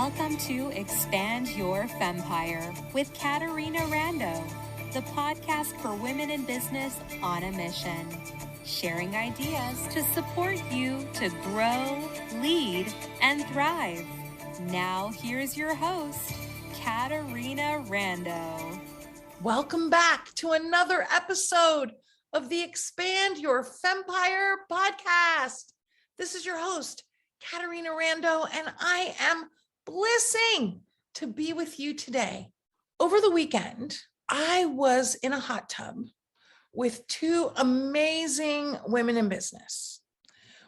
Welcome to Expand Your Fempire with Caterina Rando, the podcast for women in business on a mission, sharing ideas to support you to grow, lead, and thrive. Now, here's your host, Caterina Rando. Welcome back to another episode of the Expand Your Fempire podcast. This is your host, Caterina Rando, and I am blissing to be with you today. Over the weekend, I was in a hot tub with two amazing women in business.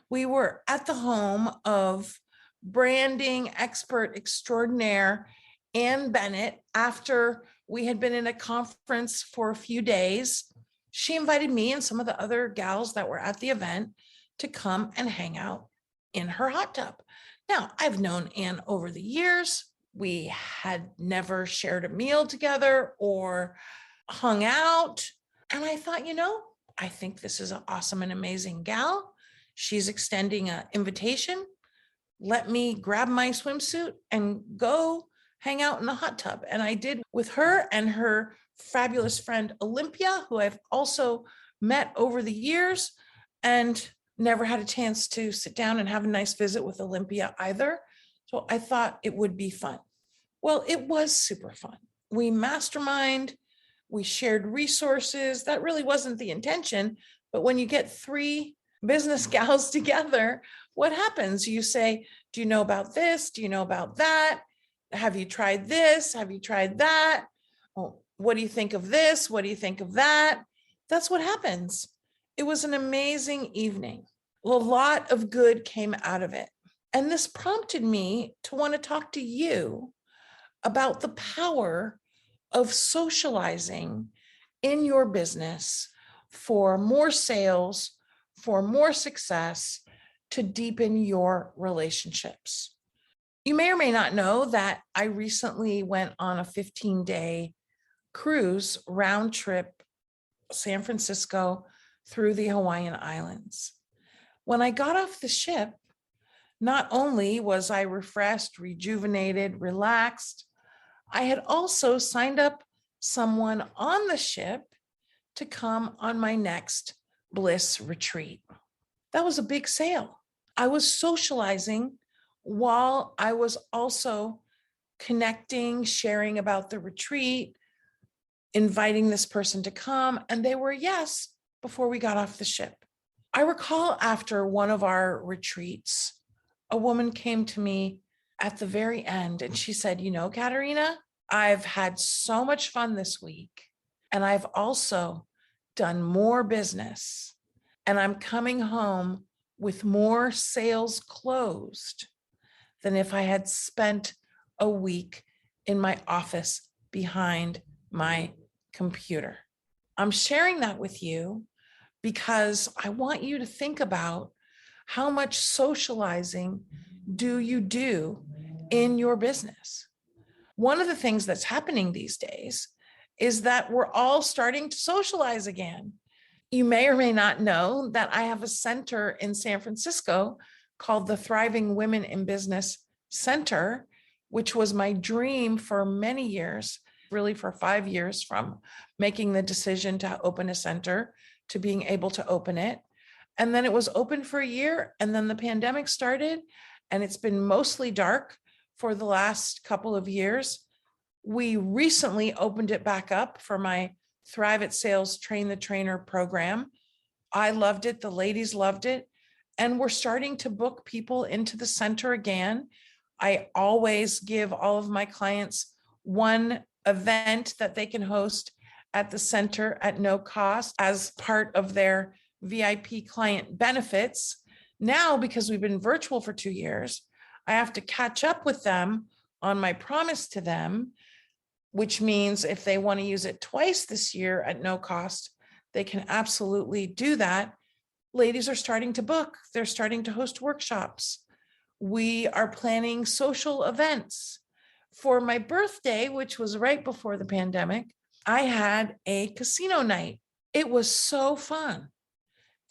We were at the home of branding expert extraordinaire Ann Bennett after we had been in a conference for a few days. She invited me and some of the other gals that were at the event to come and hang out in her hot tub. Now, I've known Ann over the years. We had never shared a meal together or hung out. And I thought, I think this is an awesome and amazing gal. She's extending an invitation. Let me grab my swimsuit and go hang out in the hot tub. And I did with her and her fabulous friend, Olympia, who I've also met over the years and never had a chance to sit down and have a nice visit with Olympia either. So I thought it would be fun. Well, it was super fun. We mastermind, we shared resources. That really wasn't the intention. But when you get three business gals together, what happens? You say, do you know about this? Do you know about that? Have you tried this? Have you tried that? Oh, what do you think of this? What do you think of that? That's what happens. It was an amazing evening. A lot of good came out of it. And this prompted me to want to talk to you about the power of socializing in your business for more sales, for more success, to deepen your relationships. You may or may not know that I recently went on a 15-day cruise round trip, San Francisco through the Hawaiian Islands. When I got off the ship, not only was I refreshed, rejuvenated, relaxed, I had also signed up someone on the ship to come on my next bliss retreat. That was a big sale. I was socializing while I was also connecting, sharing about the retreat, inviting this person to come, and they were a yes before we got off the ship. I recall after one of our retreats, a woman came to me at the very end and she said, Caterina, I've had so much fun this week and I've also done more business and I'm coming home with more sales closed than if I had spent a week in my office behind my computer. I'm sharing that with you because I want you to think about how much socializing do you do in your business. One of the things that's happening these days is that we're all starting to socialize again. You may or may not know that I have a center in San Francisco called the Thriving Women in Business Center, which was my dream for many years, really for 5 years, from making the decision to open a center to being able to open it. And then it was open for a year, and then the pandemic started, and it's been mostly dark for the last couple of years. We recently opened it back up for my Thrive at Sales Train the Trainer program. I loved it. The ladies loved it. And we're starting to book people into the center again. I always give all of my clients one event that they can host at the center at no cost as part of their VIP client benefits. Now, because we've been virtual for 2 years, I have to catch up with them on my promise to them, which means if they want to use it twice this year at no cost, they can absolutely do that. Ladies are starting to book. They're starting to host workshops. We are planning social events. For my birthday, which was right before the pandemic, I had a casino night. It was so fun.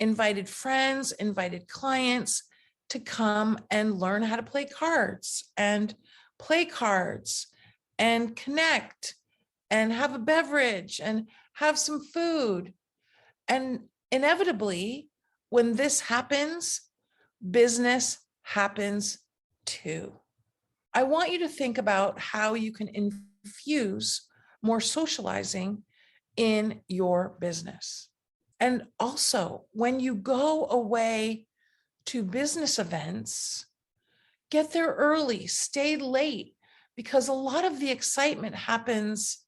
Invited friends, invited clients to come and learn how to play cards and play cards and connect and have a beverage and have some food. And inevitably, when this happens, business happens too. I want you to think about how you can infuse more socializing in your business. And also, when you go away to business events, get there early, stay late, because a lot of the excitement happens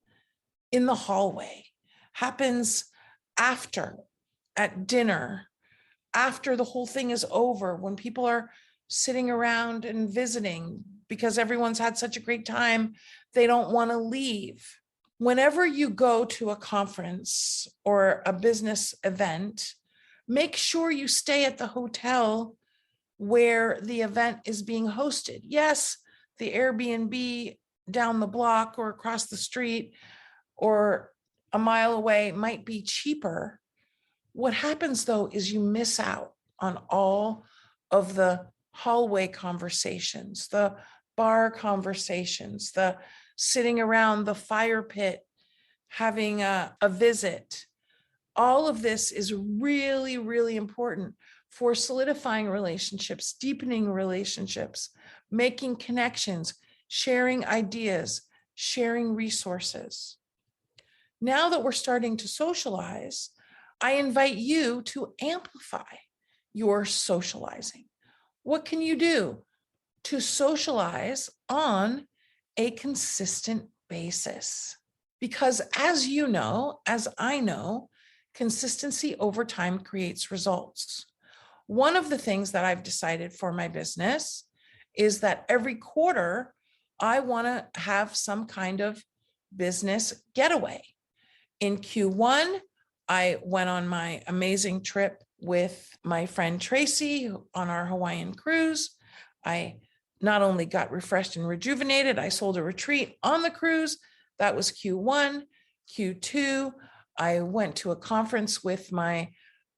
in the hallway, happens after, at dinner, after the whole thing is over, when people are sitting around and visiting because everyone's had such a great time, they don't want to leave. Whenever you go to a conference or a business event, make sure you stay at the hotel where the event is being hosted. Yes, the Airbnb down the block or across the street or a mile away might be cheaper. What happens though is you miss out on all of the hallway conversations, the bar conversations, the sitting around the fire pit, having a visit. All of this is really, really important for solidifying relationships, deepening relationships, making connections, sharing ideas, sharing resources. Now that we're starting to socialize, I invite you to amplify your socializing. What can you do to socialize on a consistent basis? Because as you know, as I know, consistency over time creates results. One of the things that I've decided for my business is that every quarter, I want to have some kind of business getaway. In Q1, I went on my amazing trip with my friend Tracy on our Hawaiian cruise. I not only got refreshed and rejuvenated, I sold a retreat on the cruise. That was Q1. Q2, I went to a conference with my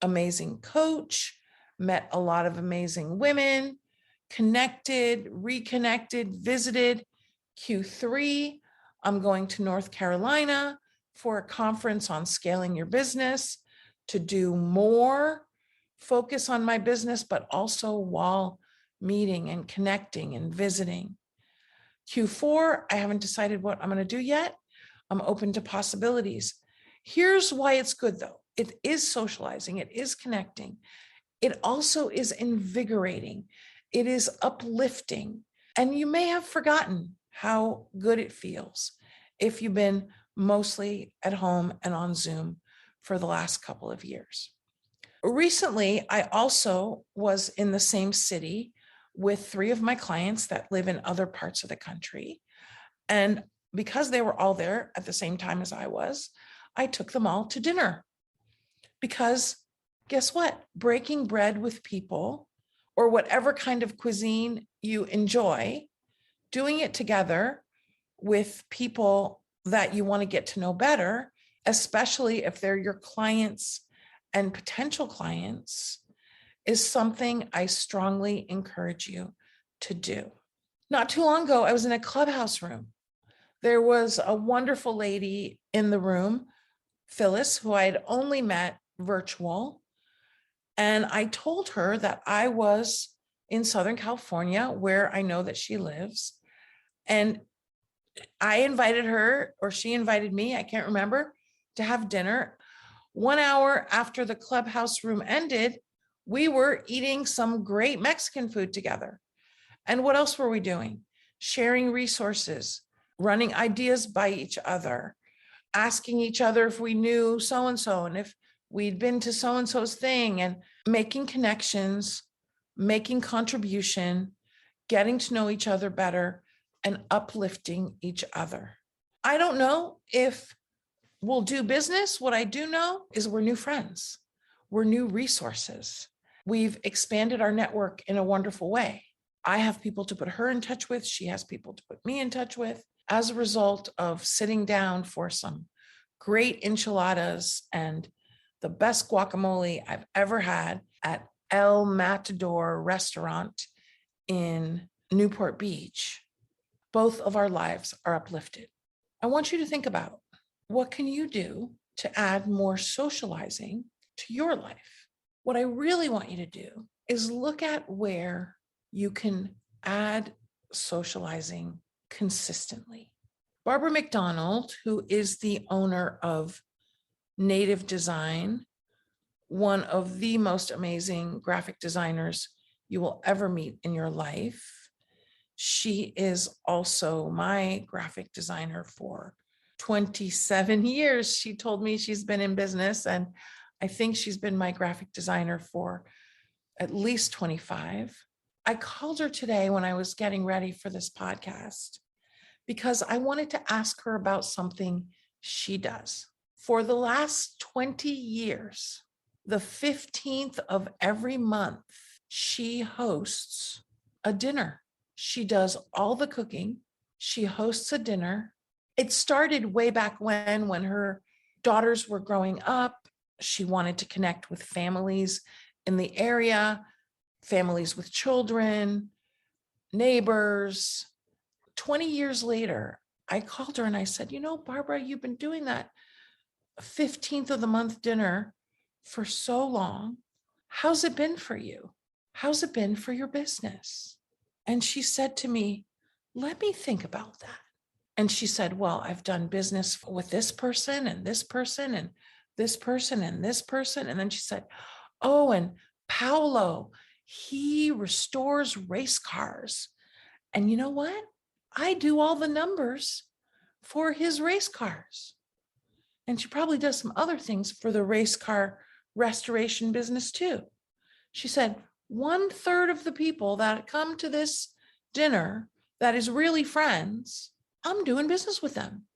amazing coach, met a lot of amazing women, connected, reconnected, visited. Q3, I'm going to North Carolina for a conference on scaling your business to do more focus on my business, but also while meeting and connecting and visiting. Q4, I haven't decided what I'm going to do yet. I'm open to possibilities. Here's why it's good though. It is socializing. It is connecting. It also is invigorating. It is uplifting. And you may have forgotten how good it feels if you've been mostly at home and on Zoom for the last couple of years. Recently, I also was in the same city with 3 of my clients that live in other parts of the country. And because they were all there at the same time as I was, I took them all to dinner. Because guess what? Breaking bread with people, or whatever kind of cuisine you enjoy, doing it together with people that you want to get to know better, especially if they're your clients and potential clients, is something I strongly encourage you to do. Not too long ago, I was in a clubhouse room. There was a wonderful lady in the room, Phyllis, who I had only met virtual. And I told her that I was in Southern California, where I know that she lives. And I invited her, or she invited me, I can't remember, to have dinner. 1 hour after the clubhouse room ended, we were eating some great Mexican food together. And what else were we doing? Sharing resources, running ideas by each other, asking each other if we knew so-and-so and if we'd been to so-and-so's thing, and making connections, making contribution, getting to know each other better, and uplifting each other. I don't know if we'll do business. What I do know is we're new friends. We're new resources. We've expanded our network in a wonderful way. I have people to put her in touch with. She has people to put me in touch with as a result of sitting down for some great enchiladas and the best guacamole I've ever had at El Matador restaurant in Newport Beach. both of our lives are uplifted. I want you to think about, what can you do to add more socializing to your life? What I really want you to do is look at where you can add socializing consistently. Barbara McDonald, who is the owner of Native Design, one of the most amazing graphic designers you will ever meet in your life. She is also my graphic designer for 27 years. She told me she's been in business, and I think she's been my graphic designer for at least 25. I called her today when I was getting ready for this podcast because I wanted to ask her about something she does. For the last 20 years, the 15th of every month, she hosts a dinner. She does all the cooking. She hosts a dinner. It started way back when her daughters were growing up. She wanted to connect with families in the area, families with children, neighbors. 20 years later, I called her and I said, Barbara, you've been doing that 15th of the month dinner for so long. How's it been for you? How's it been for your business? And she said to me, let me think about that. And she said, well, I've done business with this person and this person and this person and this person. And then she said, oh, and Paolo, he restores race cars. And you know what? I do all the numbers for his race cars. And she probably does some other things for the race car restoration business too. She said, 1/3 of the people that come to this dinner that is really friends, I'm doing business with them.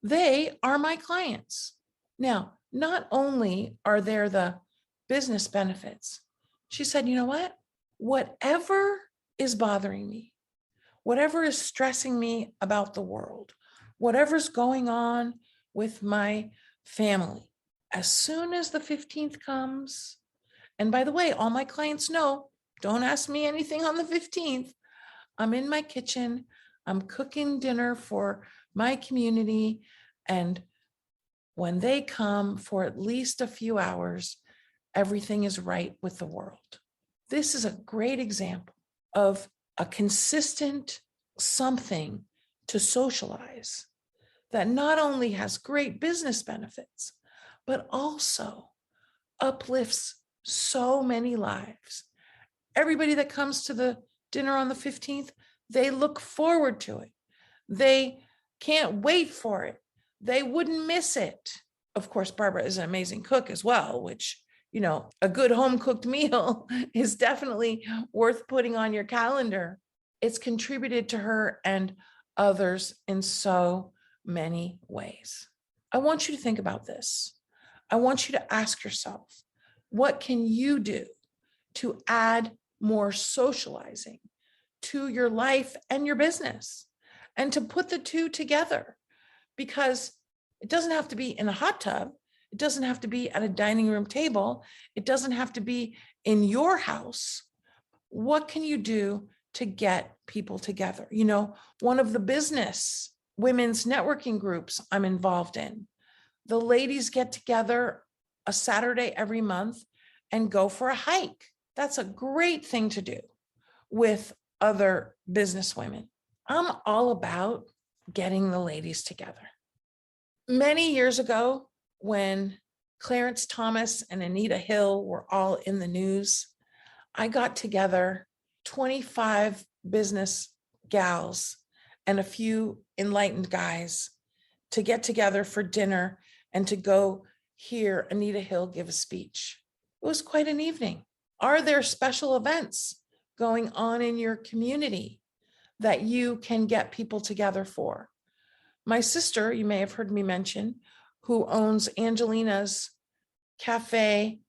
They are my clients. Now, not only are there the business benefits, she said, you know what? Whatever is bothering me, whatever is stressing me about the world, whatever's going on with my family, as soon as the 15th comes, and by the way, all my clients know, don't ask me anything on the 15th. I'm in my kitchen. I'm cooking dinner for my community. And when they come for at least a few hours, everything is right with the world. This is a great example of a consistent something to socialize that not only has great business benefits, but also uplifts so many lives. Everybody that comes to the dinner on the 15th, they look forward to it. They can't wait for it. They wouldn't miss it. Of course, Barbara is an amazing cook as well, which, a good home cooked meal is definitely worth putting on your calendar. It's contributed to her and others in so many ways. I want you to think about this. I want you to ask yourself, what can you do to add more socializing to your life and your business, and to put the two together? Because it doesn't have to be in a hot tub. It doesn't have to be at a dining room table. It doesn't have to be in your house. What can you do to get people together? One of the business women's networking groups I'm involved in, the ladies get together a Saturday every month and go for a hike. That's a great thing to do with other business women. I'm all about getting the ladies together. Many years ago, when Clarence Thomas and Anita Hill were all in the news, I got together 25 business gals and a few enlightened guys to get together for dinner and to go hear Anita Hill give a speech. It was quite an evening. Are there special events going on in your community that you can get people together for? My sister, you may have heard me mention, who owns Angelina's Cafe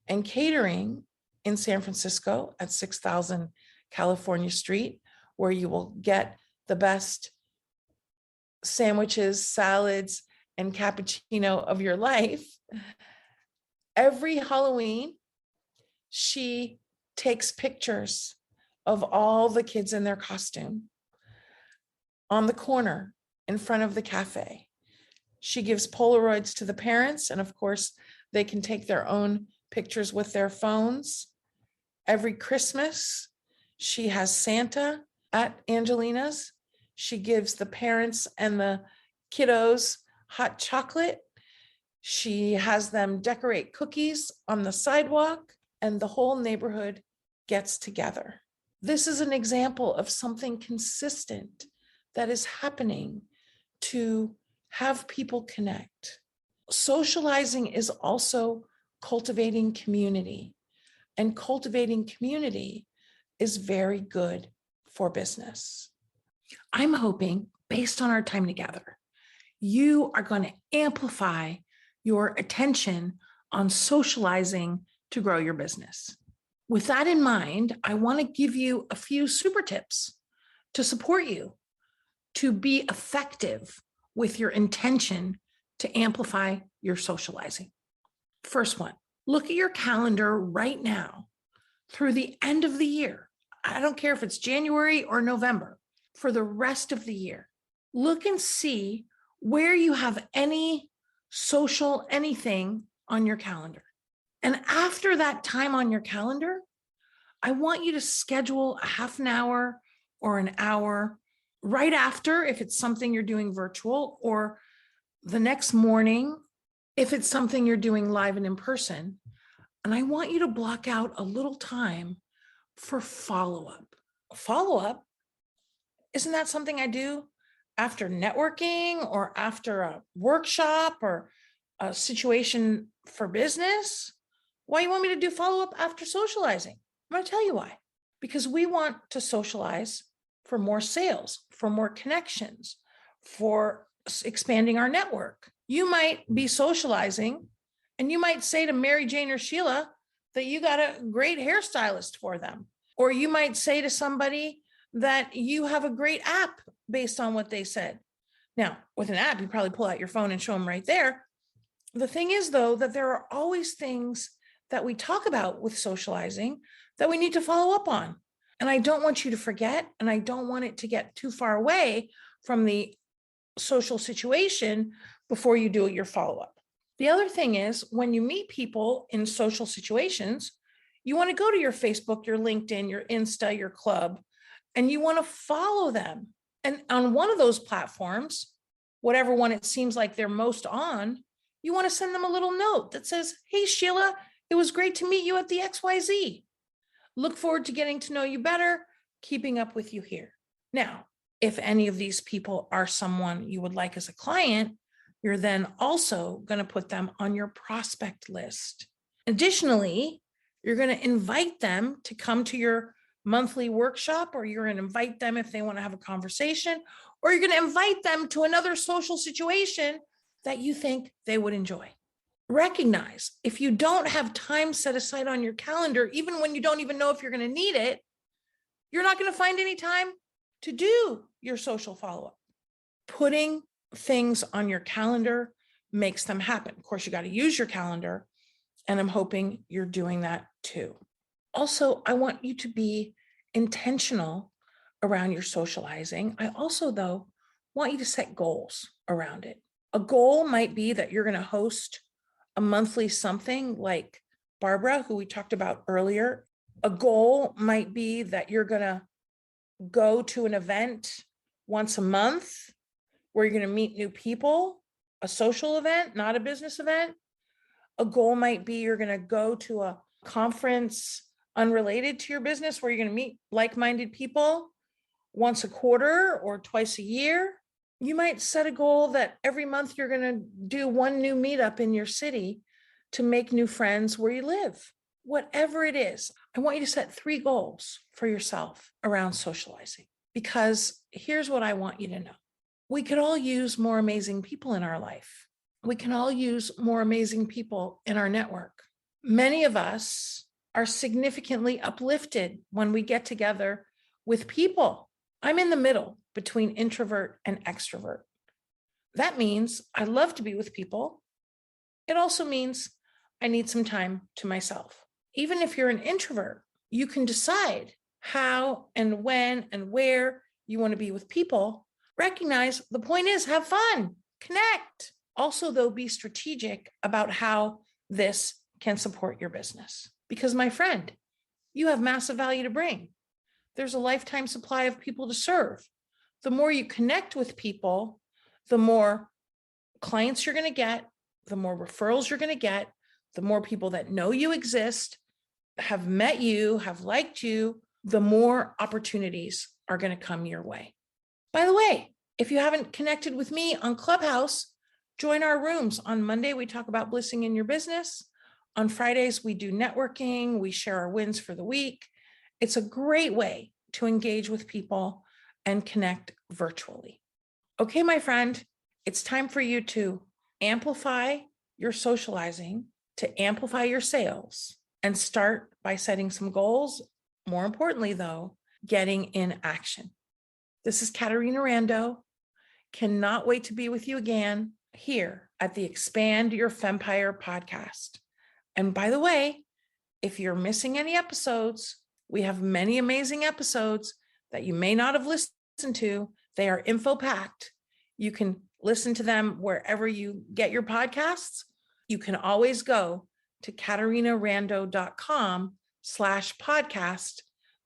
and Catering in San Francisco at 6000 California Street, where you will get the best sandwiches, salads, and cappuccino of your life. Every Halloween, she takes pictures of all the kids in their costume. on the corner in front of the cafe. She gives Polaroids to the parents, and of course, they can take their own pictures with their phones. Every Christmas, she has Santa at Angelina's. She gives the parents and the kiddos hot chocolate. She has them decorate cookies on the sidewalk, and the whole neighborhood gets together. This is an example of something consistent that is happening to have people connect. Socializing is also cultivating community, and cultivating community is very good for business. I'm hoping, based on our time together, you are going to amplify your attention on socializing to grow your business. With that in mind, I want to give you a few super tips to support you to be effective with your intention to amplify your socializing. First one, look at your calendar right now through the end of the year. I don't care if it's January or November, for the rest of the year. Look and see where you have any social anything on your calendar. And after that time on your calendar, I want you to schedule a half an hour or an hour right after, if it's something you're doing virtual, or the next morning, if it's something you're doing live and in person. And I want you to block out a little time for follow-up. Follow-up, isn't that something I do after networking or after a workshop or a situation for business? Why you want me to do follow-up after socializing? I'm going to tell you why. Because we want to socialize for more sales, for more connections, for expanding our network. You might be socializing and you might say to Mary Jane or Sheila that you got a great hairstylist for them. Or you might say to somebody that you have a great app based on what they said. Now, with an app, you probably pull out your phone and show them right there. The thing is, though, that there are always things that we talk about with socializing that we need to follow up on. And I don't want you to forget, and I don't want it to get too far away from the social situation before you do your follow-up. The other thing is, when you meet people in social situations, you want to go to your Facebook, your LinkedIn, your Insta, your club, and you want to follow them. And on one of those platforms, whatever one it seems like they're most on, you want to send them a little note that says, "Hey, Sheila, it was great to meet you at the XYZ. Look forward to getting to know you better, keeping up with you here." Now, if any of these people are someone you would like as a client, you're then also going to put them on your prospect list. Additionally, you're going to invite them to come to your monthly workshop, or you're going to invite them if they want to have a conversation, or you're going to invite them to another social situation that you think they would enjoy. Recognize if you don't have time set aside on your calendar, even when you don't even know if you're going to need it, you're not going to find any time to do your social follow-up. Putting things on your calendar makes them happen. Of course, you got to use your calendar, and I'm hoping you're doing that too. Also, I want you to be intentional around your socializing. I also, though, want you to set goals around it. A goal might be that you're going to host a monthly something like Barbara, who we talked about earlier. A goal might be that you're going to go to an event once a month where you're going to meet new people, a social event, not a business event. A goal might be you're going to go to a conference unrelated to your business where you're going to meet like-minded people once a quarter or twice a year. You might set a goal that every month you're going to do one new meetup in your city to make new friends where you live. Whatever it is, I want you to set 3 goals for yourself around socializing, because here's what I want you to know. We could all use more amazing people in our life. We can all use more amazing people in our network. Many of us are significantly uplifted when we get together with people. I'm in the middle between introvert and extrovert. That means I love to be with people. It also means I need some time to myself. Even if you're an introvert, you can decide how and when and where you want to be with people, Recognize the point is have fun, connect. Also, though, be strategic about how this can support your business. Because, my friend, you have massive value to bring. There's a lifetime supply of people to serve. The more you connect with people, the more clients you're going to get, the more referrals you're going to get, the more people that know you exist, have met you, have liked you, the more opportunities are going to come your way. By the way, if you haven't connected with me on Clubhouse, join our rooms. On Monday, we talk about blissing in your business. On Fridays, we do networking. We share our wins for the week. It's a great way to engage with people and connect virtually. Okay, my friend, it's time for you to amplify your socializing, to amplify your sales, and start by setting some goals. More importantly, though, getting in action. This is Caterina Rando. Cannot wait to be with you again here at the Expand Your Fempire podcast. And by the way, if you're missing any episodes, we have many amazing episodes that you may not have listened to. They are info-packed. You can listen to them wherever you get your podcasts. You can always go to caterinarando.com/podcast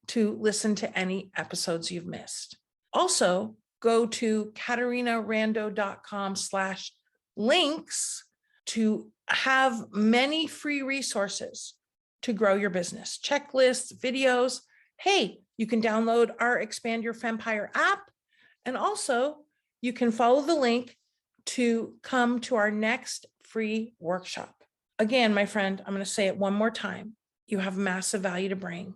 to listen to any episodes you've missed. Also, go to caterinarando.com/links to have many free resources to grow your business, checklists, videos. Hey, you can download our Expand Your Fempire app. And also you can follow the link to come to our next free workshop. Again, my friend, I'm going to say it one more time. You have massive value to bring.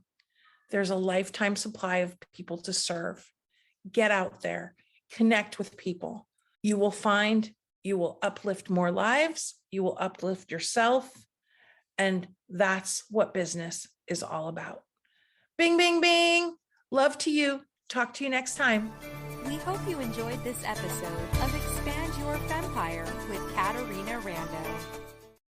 There's a lifetime supply of people to serve. Get out there, connect with people. You will find you will uplift more lives. You will uplift yourself. And that's what business is all about. Bing, bing, bing. Love to you. Talk to you next time. We hope you enjoyed this episode of Expand Your Fempire with Caterina Rando.